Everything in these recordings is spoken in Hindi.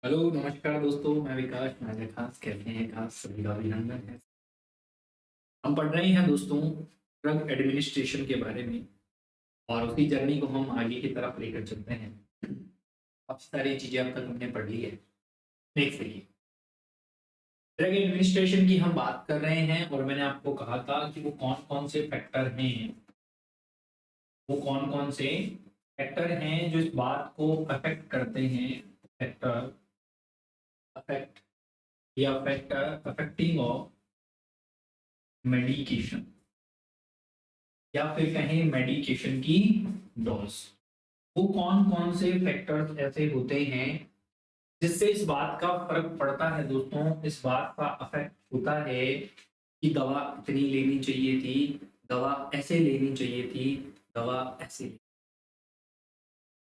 हेलो नमस्कार दोस्तों, मैं विकास नागर खास कहते हैं खास सभी का अभिनंदन है। हम पढ़ रहे हैं दोस्तों ड्रग एडमिनिस्ट्रेशन के बारे में और उसी जर्नी को हम आगे की तरफ लेकर चलते हैं। काफ़ी सारी चीज़ें अब तक हमने पढ़ ली है। नेक्स्ट देखिए, ड्रग एडमिनिस्ट्रेशन की हम बात कर रहे हैं और मैंने आपको कहा था कि वो कौन-कौन से फैक्टर हैं, वो कौन-कौन से फैक्टर हैं जो इस बात को अफ़ेक्ट करते हैं, फैक्टर अफ़ेक्ट या फैक्टर अफ़ेक्टिंग ऑफ मेडिकेशन या फिर कहें मेडिकेशन की डोज। वो कौन-कौन से फैक्टर्स ऐसे होते हैं जिससे इस बात का फ़र्क पड़ता है दोस्तों, इस बात का इफ़ेक्ट होता है कि दवा इतनी लेनी चाहिए थी, दवा ऐसे लेनी चाहिए थी, दवा ऐसे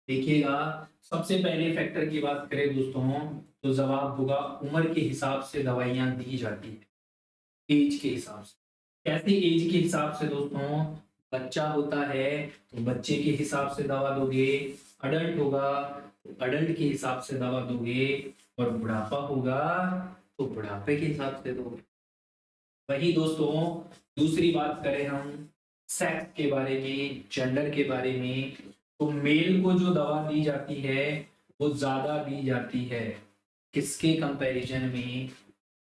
देखिएगा। सबसे पहले फैक्टर की बात करें दोस्तों, तो जवाब होगा उम्र के हिसाब से दवाइयाँ दी जाती है, ऐज के हिसाब से। कैसे ऐज के हिसाब से दोस्तों? बच्चा होता है तो बच्चे के हिसाब से दवा दोगे, अडल्ट होगा तो अडल्ट के हिसाब से दवा दोगे और बुढ़ापा होगा तो बुढ़ापे के हिसाब से दोगे। वही दोस्तों, दूसरी बात करें हम सेक्स के बारे में, जेंडर के बारे में, तो मेल को जो दवा दी जाती है वो ज़्यादा दी जाती है। किसके कंपैरिजन में?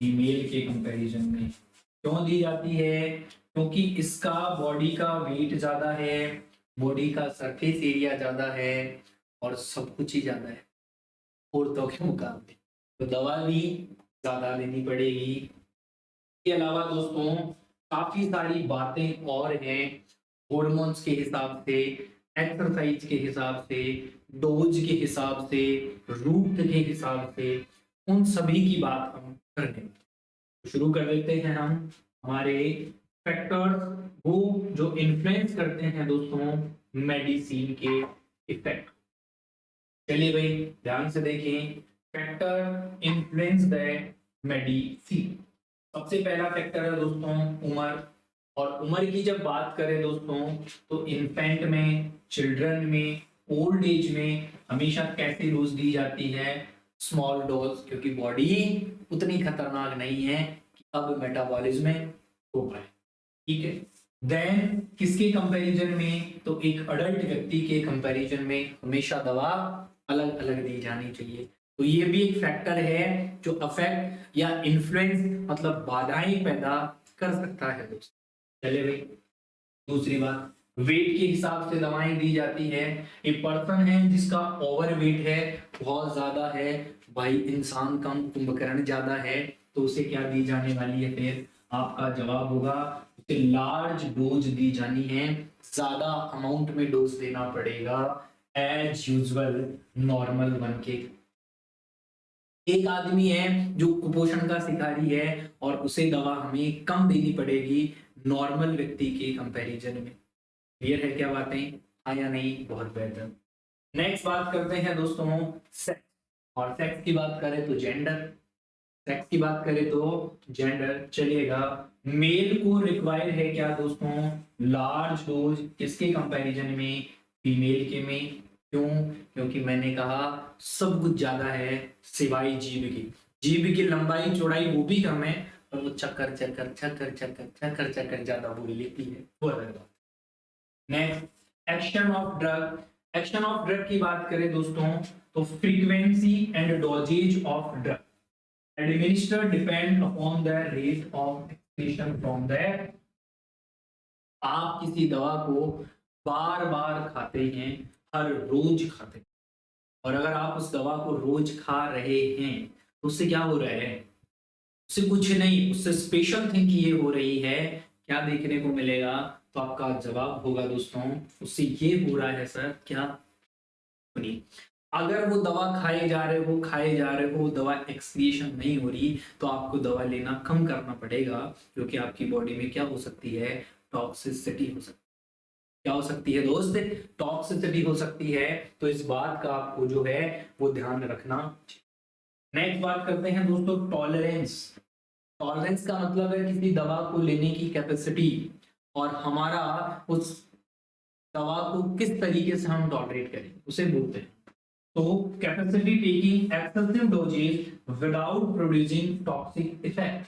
फीमेल के कंपैरिजन में। क्यों दी जाती है? क्योंकि इसका बॉडी का वेट ज़्यादा है, बॉडी का सरफेस एरिया ज़्यादा है और सब कुछ ही ज़्यादा है औरतों के मुकाबले। तो दवा भी ज़्यादा लेनी पड़ेगी। इसके अलावा दोस्तों काफ़ी सारी बातें और हैं, हॉर्मोन्स के हिसाब से, एक्सरसाइज के हिसाब से, डोज के हिसाब से, रूट के हिसाब से, उन सभी की बात हम करेंगे। शुरू कर देते हैं हम हमारे फैक्टर्स वो जो इन्फ्लुएंस करते हैं दोस्तों मेडिसिन के इफेक्ट। चलिए भाई ध्यान से देखें, फैक्टर इन्फ्लुएंस द मेडिसिन। सबसे पहला फैक्टर है दोस्तों उम्र। और उम्र की जब बात करें दोस्तों तो इन्फेंट में, चिल्ड्रन में, ओल्ड एज में हमेशा कैसी डोज दी जाती है? स्मॉल डोज, क्योंकि बॉडी उतनी खतरनाक नहीं है कि अब मेटाबॉलिज्म हो पाए। ठीक है। देन किसके कंपैरिजन में? तो एक अडल्ट व्यक्ति के कंपैरिजन में हमेशा दवा अलग अलग दी जानी चाहिए। तो ये भी एक फैक्टर है जो अफेक्ट या इन्फ्लुएंस मतलब बाधाएं पैदा कर सकता है दोस्तों। चले भाई दूसरी बात, वेट के हिसाब से दवाएं दी जाती है। एक पर्सन है जिसका ओवर वेट है, बहुत ज्यादा है, भाई इंसान कम कुंभकर्ण ज्यादा है, तो उसे क्या दी जाने वाली है? फिर आपका जवाब होगा उसे लार्ज डोज दी जानी है, ज्यादा अमाउंट में डोज देना पड़ेगा एज यूजुअल नॉर्मल वन के। एक आदमी है जो कुपोषण का शिकारी है और उसे दवा हमें कम देनी पड़ेगी नॉर्मल व्यक्ति के कंपैरिजन में। क्लियर है क्या बातें? हाँ या नहीं? बहुत बेहतर। नेक्स्ट बात करते हैं दोस्तों सेक्स। और सेक्स की बात करें तो जेंडर, सेक्स की बात करें तो जेंडर चलेगा। मेल को रिक्वायर है क्या दोस्तों? लार्ज डोज, किसके कंपैरिजन में? फीमेल के में। क्यों? क्योंकि मैंने कहा सब कुछ ज्यादा है सिवाय जीभ की। जीभ की लंबाई चौड़ाई वो भी कम है पर वो चक्कर चक्कर चक्कर चक्कर चक्कर चक्कर ज्यादा बोल लेती है, वो अलग बात। Next action of drug. Action of drug की बात करें दोस्तों तो frequency and doses of drug administer depend upon the rate of excretion from the. आप किसी दवा को बार बार खाते हैं, हर रोज खाते हैं, और अगर आप उस दवा को रोज खा रहे हैं तो उससे क्या हो रहा है? उससे कुछ नहीं, उससे स्पेशल थिंग ये हो रही है, क्या देखने को मिलेगा? तो आपका जवाब होगा दोस्तों उससे ये हो रहा है सर क्या? सुनिए, अगर वो दवा खाए जा रहे हो, खाए जा रहे हो, दवा एक्सक्रीशन नहीं हो रही तो आपको दवा लेना कम करना पड़ेगा, क्योंकि आपकी बॉडी में क्या हो सकती है? टॉक्सिसिटी हो सकती है। क्या हो सकती है दोस्त? टॉक्सिसिटी हो सकती है। तो इस बात का आपको जो है वो ध्यान रखना। नेक्स्ट बात करते हैं दोस्तों टॉलरेंस। टॉलरेंस का मतलब है किसी दवा को लेने की कैपेसिटी और हमारा उस दवा को किस तरीके से हम टॉलरेट करें उसे बोलते हैं। तो capacity taking excessive doses without producing toxic effect.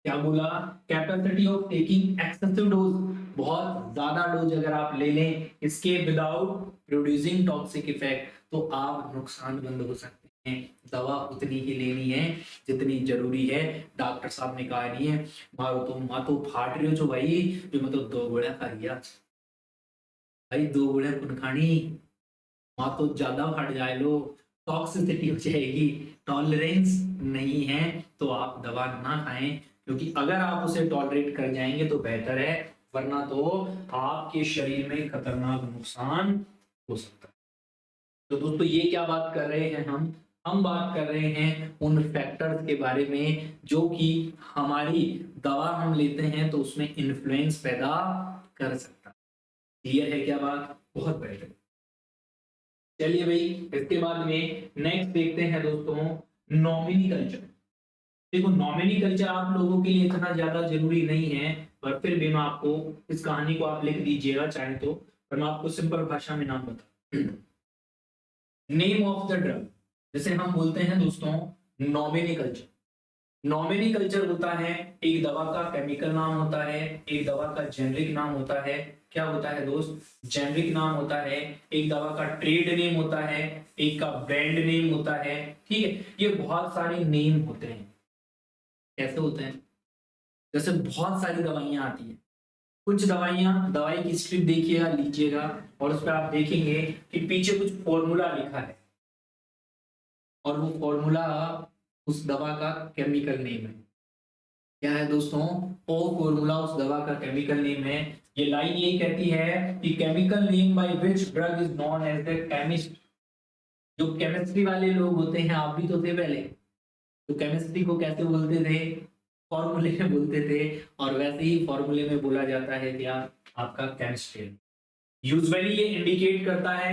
क्या बोला? Capacity of taking excessive dose, बहुत ज्यादा डोज अगर आप ले लें इसके विदाउट प्रोड्यूसिंग टॉक्सिक इफेक्ट, तो आप नुकसानमंद हो सकते हैं। दवा उतनी ही लेनी है जितनी जरूरी है। डॉक्टर साहब ने कहा नहीं है मारो तो माँ तो फाट रही हो जो भाई, जो मतलब 2 गोलियां खा लिया भाई, 2 गोलियां कौन खानी, माँ तो ज्यादा फट जाए लो, टॉक्सिसिटी हो जाएगी, टॉलरेंस नहीं है तो आप दवा ना खाएं, क्योंकि अगर आप उसे टॉलरेट कर जाएंगे तो बेहतर है, वरना तो आपके शरीर में खतरनाक नुकसान हो सकता है। तो दोस्तों ये क्या बात कर रहे हैं हम बात कर रहे हैं उन फैक्टर्स के बारे में जो कि हमारी दवा हम लेते हैं तो उसमें इन्फ्लुएंस पैदा कर सकता है। क्लियर है क्या बात? बहुत बेहतर। चलिए भाई, इसके बाद में नेक्स्ट देखते हैं दोस्तों नॉमिनी कल्चर। देखो नॉमिनी कल्चर आप लोगों के लिए इतना ज्यादा जरूरी नहीं है, पर फिर भी मैं आपको इस कहानी को आप लिख दीजिएगा चाहे तो, पर मैं आपको सिंपल भाषा में नाम बता। नेम ऑफ द ड्रग, जैसे हम बोलते हैं दोस्तों नॉमिनी कल्चर। नॉमिनी कल्चर होता है एक दवा का केमिकल नाम होता है, एक दवा का जेनरिक नाम होता है। क्या होता है दोस्त? जेनरिक नाम होता है, एक दवा का ट्रेड नेम होता है, एक का ब्रांड नेम होता है। ठीक है, ये बहुत सारे नेम होते हैं। कैसे होते हैं? जैसे बहुत सारी दवाइयां आती हैं, कुछ दवाइयां, दवाई की स्क्रिप्ट देखिएगा लीजिएगा और उस पर आप देखेंगे कि पीछे कुछ फॉर्मूला लिखा है और वो फॉर्मूला उस दवा का केमिकल नेम है। क्या है दोस्तों? ओ फॉर्मूला उस दवा का केमिकल नेम है। ये लाइन यही कहती है कि chemical name by which drug is known as the chemist. जो केमिस्ट्री वाले लोग होते हैं, आप भी तो थे पहले, तो केमिस्ट्री को कैसे बोलते थे? फॉर्मूले में बोलते थे, और वैसे ही फॉर्मूले में बोला जाता है क्या? आपका केमिस्ट्री। यूजुअली ये इंडिकेट करता है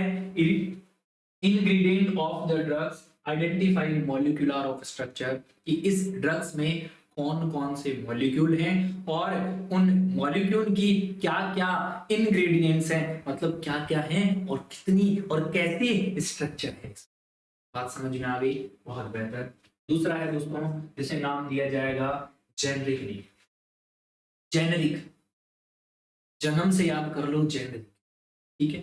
ingredient of the drugs, identify molecular of structure, कि इस ड्रग्स में कौन कौन से मॉलिक्यूल हैं और उन मॉलिक्यूल की क्या क्या इंग्रेडिएंट्स हैं, मतलब क्या क्या हैं और कितनी और कैसे स्ट्रक्चर है। बात समझ में आ गई? बहुत बेहतर। दूसरा है दोस्तों जिसे नाम दिया जाएगा जेनरिक नेम। जेनरिक, जन्म से याद कर लो जेनरिक। ठीक है,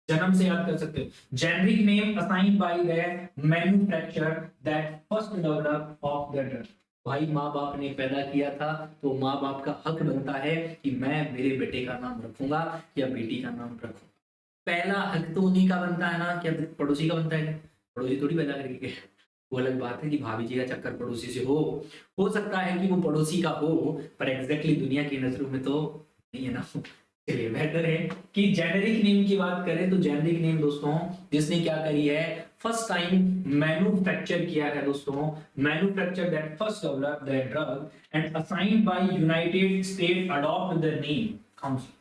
जन्म से याद कर सकते हो। Generic name assigned by the manufacturer that first develop of the drug. भाई माँ बाप ने पैदा किया था तो माँ बाप का हक बनता है कि मैं मेरे बेटे का नाम रखूंगा या बेटी का नाम रखूंगा। पहला हक तो उन्हीं का बनता है ना, क्या पड़ोसी का बनता है? पड़ोसी थोड़ी पैदा करेंगे। वो अलग बात है कि भाभी जी का चक्कर पड़ोसी से हो सकता है कि वो पड़ोसी का हो, पर एग्जैक्टली दुनिया की नजरों में तो नहीं है ना। चलिए बेहतर है कि जेनेरिक नेम की बात करें तो जेनेरिक नेम दोस्तों जिसने क्या करी है, फर्स्ट टाइम मैन्युफैक्चर किया है दोस्तों, manufacture that first develop the drug and assigned by united state adopt the name council.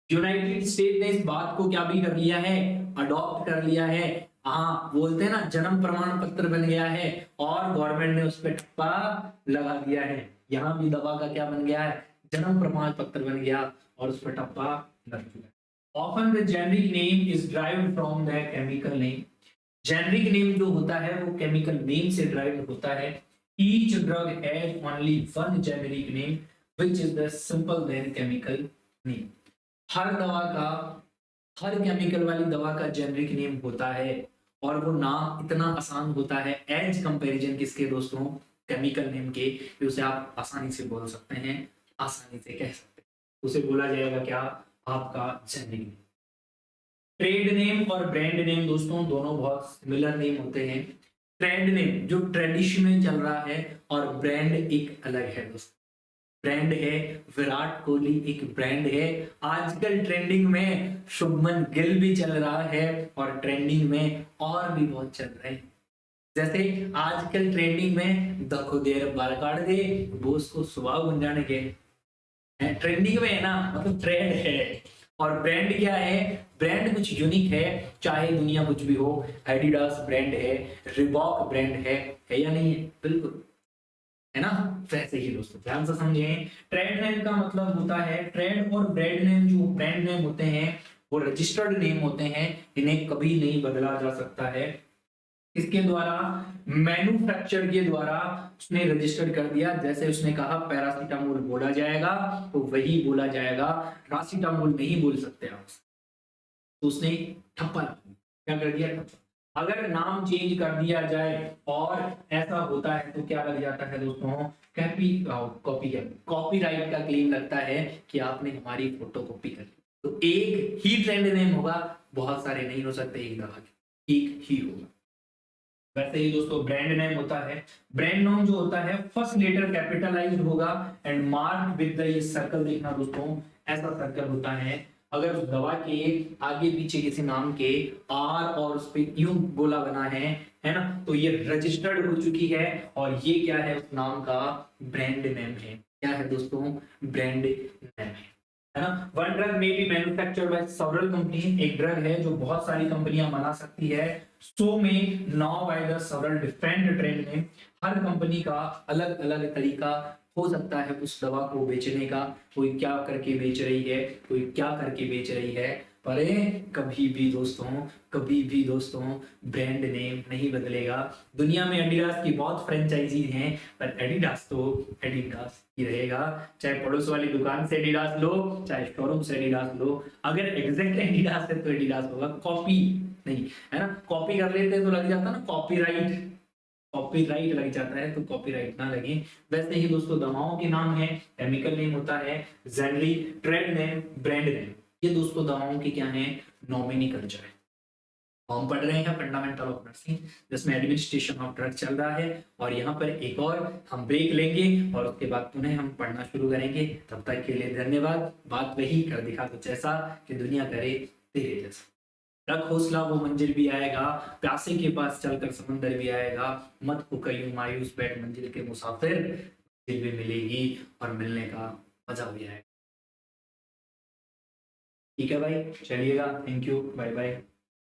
United state ने इस बात को क्या भी कर लिया है, अडॉप्ट कर लिया है। हाँ बोलते हैं ना जन्म प्रमाण पत्र बन गया है और गवर्नमेंट ने उस पर ठप्पा लगा दिया है। यहाँ भी दवा का क्या बन गया है, जन्म प्रमाण पत्र बन गया और उस पर ठप्पा लग गया। Often the generic name is derived from the chemical name. Generic name जो होता है वो केमिकल नेम से ड्राइव होता है। Each drug has only one generic name which is the simple then chemical name. हर दवा का, हर केमिकल वाली दवा का जेनरिक नेम होता है और वो नाम इतना आसान होता है एज कंपैरिजन किसके दोस्तों, केमिकल नेम के, कि उसे आप आसानी से बोल सकते हैं, आसानी से कह सकते हैं। उसे बोला जाएगा क्या, आपका जेनरिक नेम। ट्रेड नेम और ब्रांड नेम दोस्तों दोनों बहुत सिमिलर नेम होते हैं। ट्रेड नेम जो ट्रेडिशन में चल रहा है और ब्रांड एक अलग है दोस्तों। ब्रांड है विराट कोहली, एक ब्रांड है। आजकल ट्रेंडिंग में शुभमन गिल भी चल रहा है और ट्रेंडिंग में और भी बहुत चल रहे हैं। जैसे आजकल ट्रेंडिंग में दखो देर बाल काट दे वो उसको सुबह गुंजाने के ट्रेंडिंग में है ना, मतलब ट्रेंड है। और ब्रांड क्या है, ब्रांड कुछ यूनिक है, चाहे दुनिया कुछ भी हो। एडिडास ब्रांड है, रिबॉक ब्रांड है या नहीं है? बिल्कुल है ना। वैसे ही दोस्तों ध्यान से समझें, ट्रेड नेम का मतलब होता है, ट्रेड और ब्रांड नेम जो ब्रांड नेम होते हैं वो रजिस्टर्ड नेम होते हैं, इन्हें कभी नहीं बदला जा सकता है। इसके द्वारा मैन्युफैक्चर के द्वारा उसने रजिस्टर्ड कर दिया, जैसे उसने कहा पैरासीटामोल बोला जाएगा तो वही बोला जाएगा, रासीटामोल नहीं बोल सकते आप। तो उसने ठप्पा लगा दिया। क्या कर दिया? ठप्पा। अगर नाम चेंज कर दिया जाए और ऐसा होता है तो क्या लग जाता है दोस्तों? कॉपीराइट का क्लेम लगता है कि आपने हमारी फोटो कॉपी कर ली। तो एक ही ट्रेंड नेम होगा, बहुत सारे नहीं हो सकते, एक दफा एक ही होगा। वैसे ही दोस्तों ब्रांड नेम होता है, ब्रांड नेम जो होता है फर्स्ट लेटर कैपिटलाइज्ड होगा एंड मार्क विद द, ये सर्कल देखना दोस्तों, ऐसा सर्कल होता है। अगर उस दवा के आगे पीछे किसी नाम के आर और उस पे यूं गोला बना है ना, तो ये रजिस्टर्ड हो चुकी है और ये क्या है? उस नाम का ब्रांड नेम है। क्या है दोस्तों? ब्रांड नेम है ना। वन ड्रग में be manufactured by several company, एक ड्रग है जो बहुत सारी कंपनियां बना सकती है। सो में now by the several different trend name, her company का अलग अलग तरीका हो सकता है उस दवा को बेचने का। कोई क्या करके बेच रही है, कोई क्या करके बेच रही है, पर कभी भी दोस्तों ब्रांड नेम नहीं बदलेगा। दुनिया में एडिडास की बहुत फ्रेंचाइजी हैं, पर एडिडास तो एडिडास ही रहेगा। चाहे पड़ोस वाली दुकान से एडिडास लो, चाहे शोरूम से एडिडास लो, अगर एग्जैक्ट एडिडास है तो एडिडास होगा, कॉपी नहीं, है ना। कॉपी कर लेते हैं तो लग जाता ना कॉपीराइट, कॉपीराइट लग जाता है, तो कॉपीराइट ना लगे। वैसे ही दोस्तों दवाओं के नाम है, केमिकल नेम होता है generally, trade name, brand name, ये दोस्तों दवाओं के क्या है? नॉमिनीकल्चर है। हम पढ़ रहे हैं फंडामेंटल ऑफ नर्सिंग, जिसमें एडमिनिस्ट्रेशन ऑफ ड्रग चल रहा है, और यहाँ पर एक और हम ब्रेक लेंगे और उसके बाद पुनः हम पढ़ना शुरू करेंगे। तब तक के लिए धन्यवाद। बात वही कर दिखा कुछ ऐसा कि दुनिया करे तेरे जैसा। रख हौसला वो मंजिल भी आएगा, प्यासे के पास चलकर समंदर भी आएगा, मत हो कहीं मायूस बैठ मंजिल के मुसाफिर, मंजिल भी मिलेगी और मिलने का मजा भी आएगा। ठीक है भाई, चलिएगा, थैंक यू, बाय बाय।